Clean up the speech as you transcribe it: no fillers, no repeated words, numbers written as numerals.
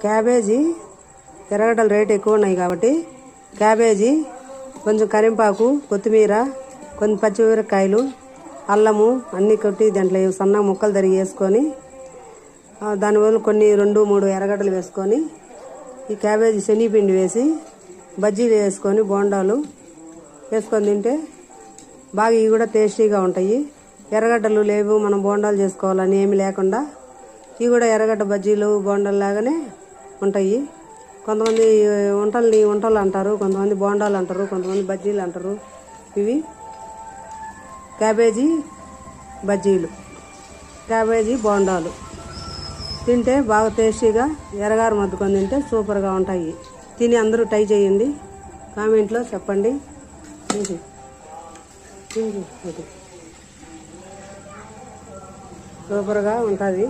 Cabbage ఎర్రగడ్డల rate ఎక్కువ ఉన్నాయి కాబట్టి క్యాబేజీ, కొంచెం కరింపాకు, కొత్తిమీర, కొన్ని పచ్చిమిరపకాయలు, అల్లము అన్నీ కొట్టి దాంట్లో సన్నగా ముక్కలు తరిగి వేసుకొని దానివల్ల కొన్ని 2-3 ఎర్రగడ్డలు వేసుకొని ఈ క్యాబేజీ శనగపిండి వేసి బజ్జీలు వేసుకొని బోండాలు వేసుకొని తింటే బాగా ఇవి కూడా టేస్టీగా ఉంటాయి. ఎర్రగడ్డలు లేవు మనం బోండాలు చేసుకోవాలని ఏమి లేకుండా ఇవి కూడా ఎర్రగడ్డ బజ్జీలు బోండాలు లాగానే ఉంటాయి. కొంతమంది వంటలు అంటారు, కొంతమంది బోండాలు అంటారు, కొంతమంది బజ్జీలు అంటారు. ఇవి క్యాబేజీ బజ్జీలు, క్యాబేజీ బోండాలు తింటే బాగా టేస్టీగా ఎర్రగారం అద్దుకొని తింటే సూపర్గా ఉంటాయి. తిని అందరూ ట్రై చేయండి, కామెంట్లో చెప్పండి. సూపర్గా ఉంటుంది.